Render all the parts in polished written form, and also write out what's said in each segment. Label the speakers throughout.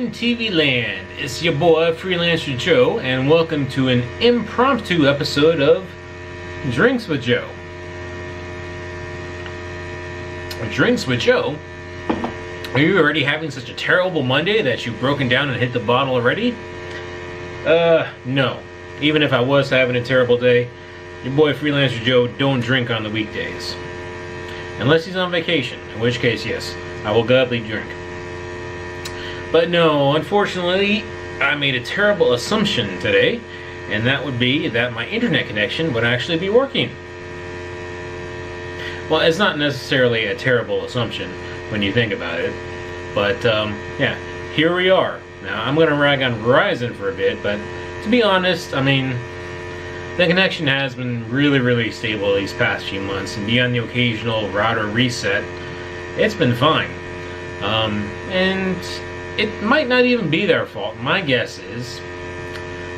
Speaker 1: in TV land. It's your boy, Freelancer Joe, and welcome to an impromptu episode of Drinks with Joe. Drinks with Joe? Are you already having such a terrible Monday that you've broken down and hit the bottle already? No. Even if I was having a terrible day, your boy Freelancer Joe don't drink on the weekdays. Unless he's on vacation, in which case, yes, I will gladly drink. But no, unfortunately, I made a terrible assumption today, and that would be that my internet connection would actually be working. Well, it's not necessarily a terrible assumption when you think about it, but yeah, here we are. Now, I'm going to rag on Verizon for a bit, but to be honest, I mean, the connection has been really stable these past few months, and beyond the occasional router reset, it's been fine. And it might not even be their fault. My guess is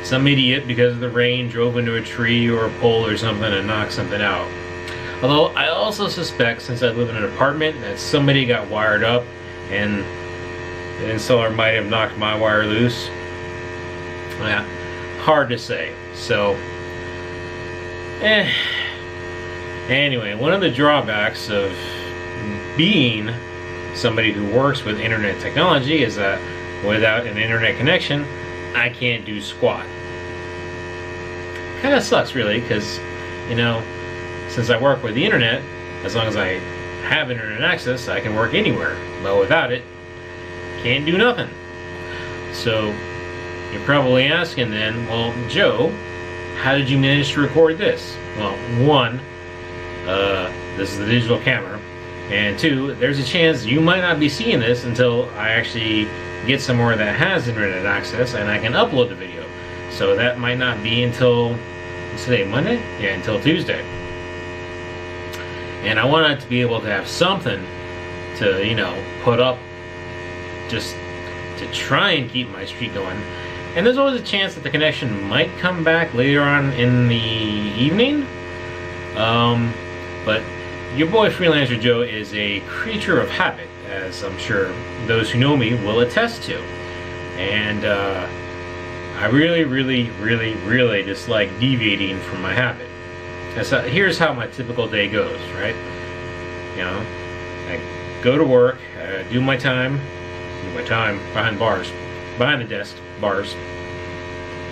Speaker 1: some idiot, because of the rain, drove into a tree or a pole or something and knocked something out. Although I also suspect, since I live in an apartment, that somebody got wired up and the installer might have knocked my wire loose. Yeah, hard to say. So, anyway, one of the drawbacks of being somebody who works with internet technology is that without an internet connection, I can't do squat. Kind of sucks, really, because, you know, since I work with the internet, as long as I have internet access, I can work anywhere. But without it, can't do nothing. So, you're probably asking then, well, Joe, how did you manage to record this? Well, one, this is the digital camera. And two, there's a chance you might not be seeing this until I actually get somewhere that has internet access and I can upload the video. So that might not be until, what's today, Monday? Yeah, until Tuesday. And I wanted to be able to have something to, you know, put up just to try and keep my streak going. And there's always a chance that the connection might come back later on in the evening. But your boy Freelancer Joe is a creature of habit, as I'm sure those who know me will attest to. And I really dislike deviating from my habit. So here's how my typical day goes, right? You know, I go to work, do my time behind the desk, bars.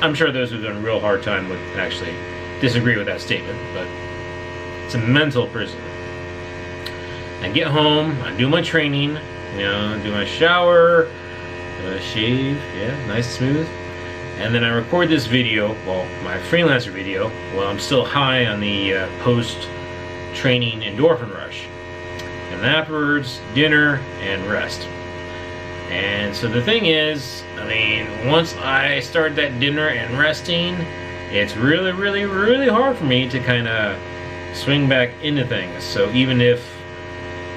Speaker 1: I'm sure those who've done a real hard time would actually disagree with that statement, but it's a mental prison. I get home, I do my training, you know, do my shower, shave, yeah, nice and smooth. And then I record this video, well, my freelancer video, while I'm still high on the post-training endorphin rush. And afterwards, dinner and rest. And so the thing is, I mean, once I start that dinner and resting, it's really hard for me to kind of swing back into things. So even if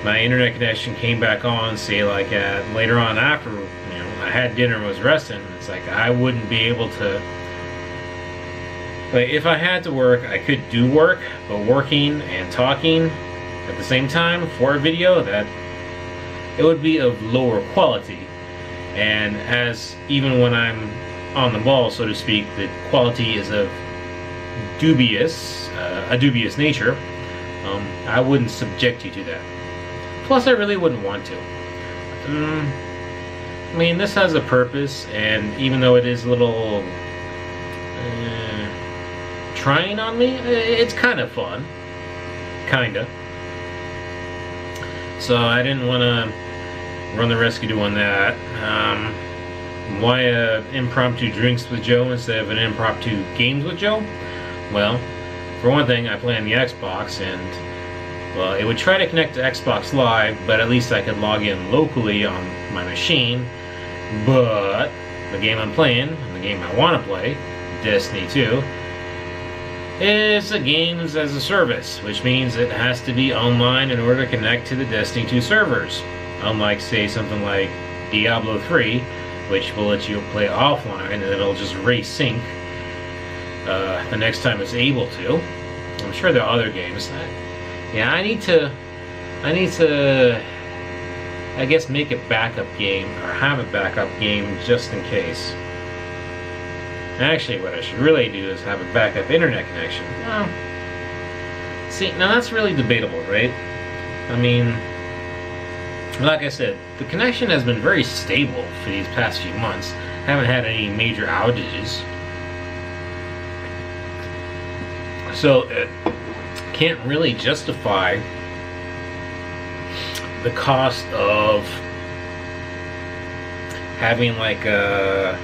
Speaker 1: my internet connection came back on, say like later on after, you know, I had dinner and was resting, it's like I wouldn't be able to, like, if I had to work, I could do work, but working and talking at the same time for a video, that it would be of lower quality. And as even when I'm on the ball, so to speak, the quality is of a dubious nature, I wouldn't subject you to that. Plus, I really wouldn't want to. I mean, this has a purpose, and even though it is a little trying on me, it's kind of fun. Kinda. So I didn't want to run the risk of doing that. Why impromptu drinks with Joe instead of an impromptu games with Joe? Well, for one thing, I play on the Xbox, and well, it would try to connect to Xbox Live, but at least I could log in locally on my machine. But the game I'm playing, and the game I want to play, Destiny 2, is a games as a service, which means it has to be online in order to connect to the Destiny 2 servers. Unlike, say, something like Diablo 3, which will let you play offline and it'll just resync the next time it's able to. I'm sure there are other games. Yeah, I need to I guess make a backup game, or have a backup game just in case. Actually, what I should really do is have a backup internet connection. Well, see, now that's really debatable, right? I mean, like I said, the connection has been very stable for these past few months. I haven't had any major outages. So it can't really justify the cost of having like a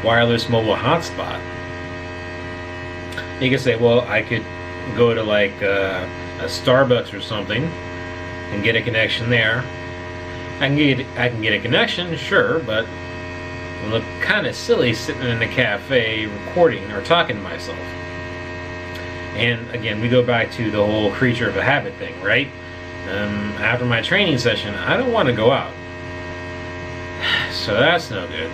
Speaker 1: wireless mobile hotspot. You can say, well, I could go to like a Starbucks or something and get a connection there. I can get a connection, sure, but I look kind of silly sitting in the cafe recording or talking to myself. And again, we go back to the whole creature of a habit thing, right? After my training session, I don't want to go out. So that's no good.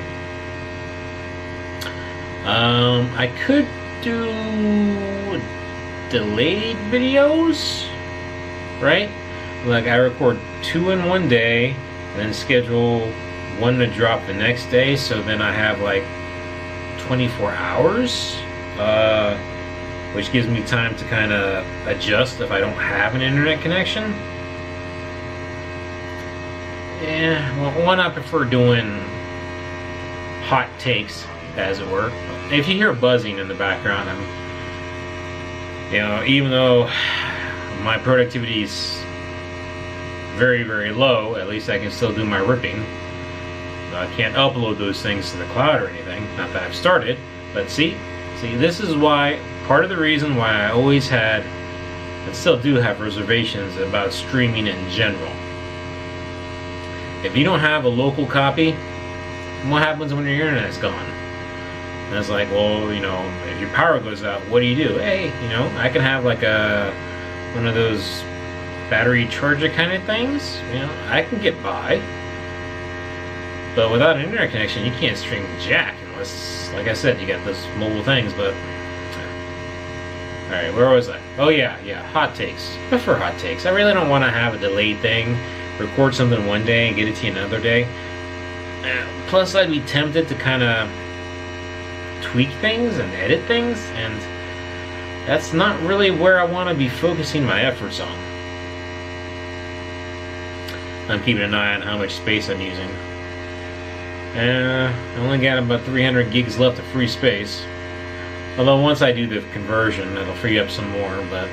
Speaker 1: I could do delayed videos, right? Like I record 2 in one day, and then schedule 1 to drop the next day, so then I have like 24 hours, which gives me time to kind of adjust if I don't have an internet connection. Yeah, well, one, I prefer doing hot takes, as it were. If you hear buzzing in the background, even though my productivity is very, very low, at least I can still do my ripping. I can't upload those things to the cloud or anything, not that I've started, but see, this is why, part of the reason why I always had, and still do have, reservations about streaming in general. If you don't have a local copy, what happens when your internet's gone? And it's like, well, if your power goes out, what do? Hey, I can have like one of those battery charger kind of things. I can get by. But without an internet connection, you can't stream jack unless, like I said, you got those mobile things. But all right, where was I? Oh yeah, hot takes. I prefer hot takes. I really don't want to have a delayed thing. Record something one day and get it to you another day. Plus, I'd be tempted to kind of tweak things and edit things, and that's not really where I want to be focusing my efforts on. I'm keeping an eye on how much space I'm using. I only got about 300 gigs left of free space. Although once I do the conversion, it'll free up some more, but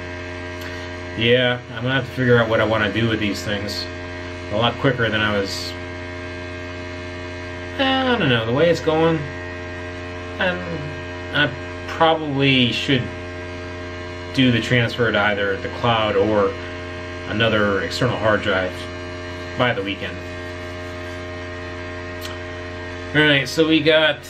Speaker 1: yeah, I'm gonna have to figure out what I want to do with these things a lot quicker than I was. I don't know, the way it's going, I probably should do the transfer to either the cloud or another external hard drive by the weekend. Alright, so we got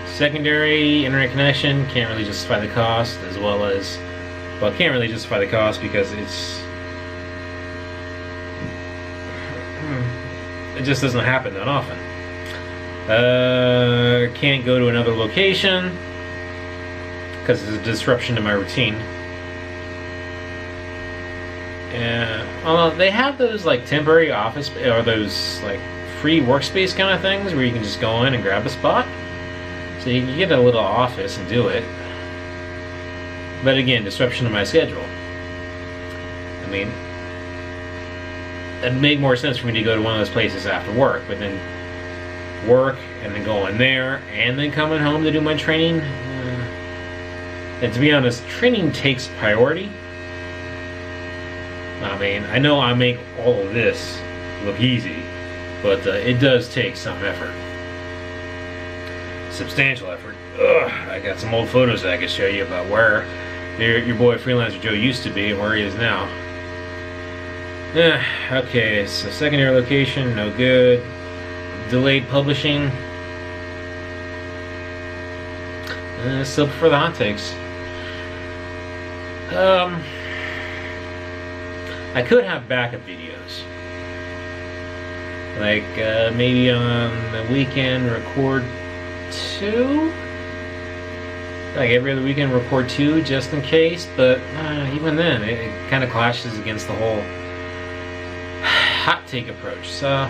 Speaker 1: secondary internet connection, can't really justify the cost, as well as, well, can't really justify the cost because it just doesn't happen that often. Can't go to another location because it's a disruption to my routine. Although they have those like temporary office, or those like free workspace kind of things where you can just go in and grab a spot. So you can get a little office and do it. But again, disruption to my schedule. I mean, it'd make more sense for me to go to one of those places after work, but then work and then go in there and then coming home to do my training. And to be honest, training takes priority. I mean, I know I make all of this look easy, but it does take some effort. Substantial effort. Ugh, I got some old photos I could show you about where your boy Freelancer Joe used to be and where he is now. Okay, so secondary location, no good. Delayed publishing. Still prefer the hot takes. I could have backup videos. Like, maybe on the weekend record 2? like every other weekend record 2 just in case, but even then it kind of clashes against the whole hot take approach. So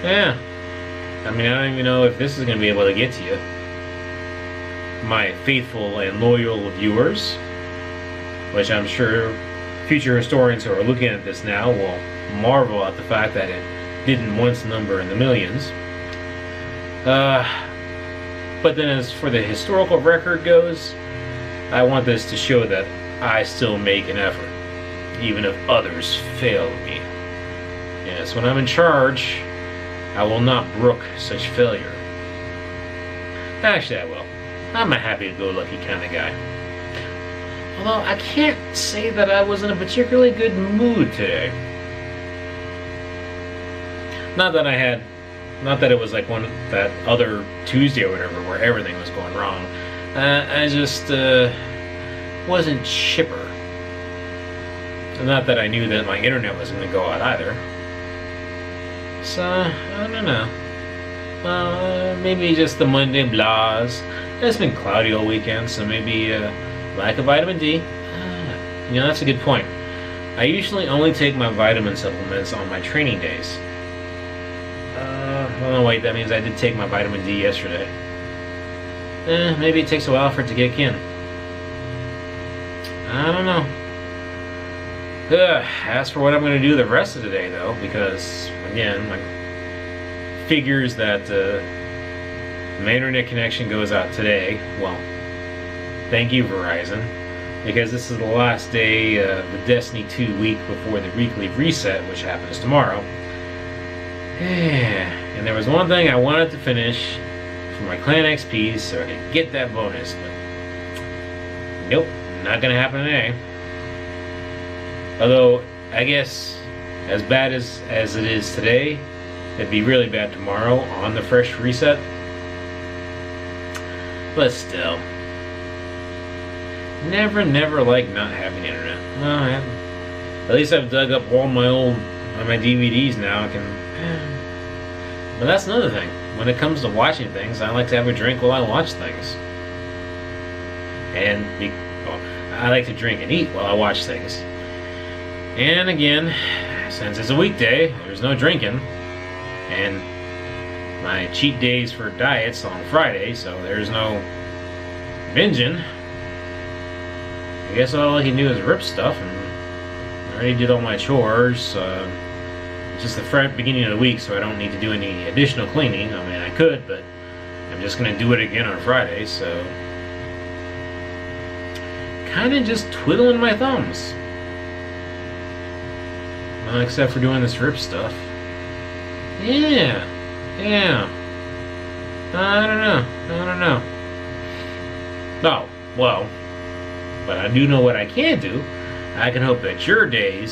Speaker 1: yeah, I mean, I don't even know if this is going to be able to get to you, my faithful and loyal viewers, which I'm sure future historians who are looking at this now will marvel at the fact that it didn't once number in the millions. But then as for the historical record goes, I want this to show that I still make an effort, even if others fail me. Yes, when I'm in charge, I will not brook such failure. Actually, I will. I'm a happy-go-lucky kind of guy. Although I can't say that I was in a particularly good mood today. Not that it was like that other Tuesday or whatever where everything was going wrong. I just wasn't chipper. Not that I knew that my internet was going to go out either. So, I don't know. Maybe just the Monday blahs. It's been cloudy all weekend, so maybe lack of vitamin D. You know, that's a good point. I usually only take my vitamin supplements on my training days. Oh wait, that means I did take my vitamin D yesterday. Maybe it takes a while for it to kick in. I don't know. As for what I'm going to do the rest of the day, though, because, again, my figures that my internet connection goes out today. Well, thank you, Verizon, because this is the last day of the Destiny 2 week before the weekly reset, which happens tomorrow. And there was one thing I wanted to finish for my Clan XP so I could get that bonus, but nope, not going to happen today. Although, I guess, as bad as it is today, it'd be really bad tomorrow on the fresh reset. But still, never like not having internet. Well, at least I've dug up all my DVDs now. I can. But that's another thing. When it comes to watching things, I like to have a drink while I watch things. And I like to drink and eat while I watch things. And again, since it's a weekday, there's no drinking. And my cheat days for diets on Friday, so there's no binging. I guess all I can do is rip stuff, and I already did all my chores. It's just the beginning of the week, so I don't need to do any additional cleaning. I mean, I could, but I'm just going to do it again on Friday, so kind of just twiddling my thumbs. Well, except for doing this rip stuff. Yeah. I don't know. Oh, well, but I do know what I can do. I can hope that your day,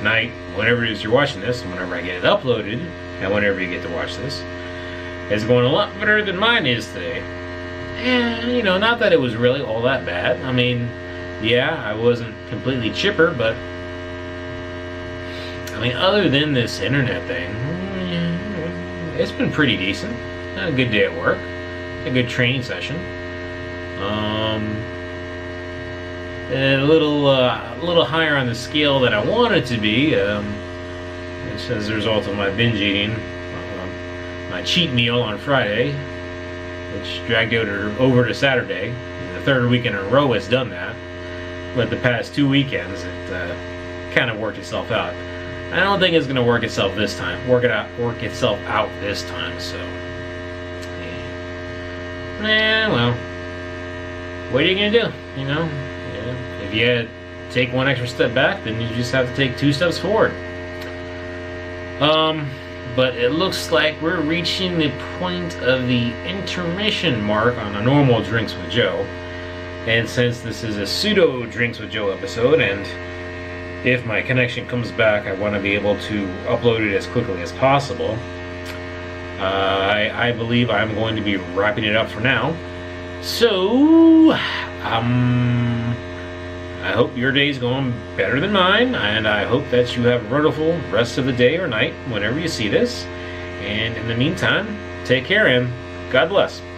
Speaker 1: night, whenever it is you're watching this, and whenever I get it uploaded, and whenever you get to watch this, is going a lot better than mine is today. And, you know, not that it was really all that bad. I mean, yeah, I wasn't completely chipper, but I mean, other than this internet thing, it's been pretty decent. Had a good day at work. A good training session. A little higher on the scale than I wanted to be. It's as a result of my binge eating, my cheat meal on Friday, which dragged over to Saturday. And the third weekend in a row it's done that. But the past 2 weekends, it kind of worked itself out. I don't think it's going to work itself this time. Work itself out this time. So, well, what are you going to do? You know, if you take one extra step back, then you just have to take 2 steps forward. But it looks like we're reaching the point of the intermission mark on a normal Drinks with Joe. And since this is a pseudo Drinks with Joe episode, and if my connection comes back, I want to be able to upload it as quickly as possible. I believe I'm going to be wrapping it up for now. So, I hope your day's going better than mine, and I hope that you have a wonderful rest of the day or night whenever you see this. And in the meantime, take care and God bless.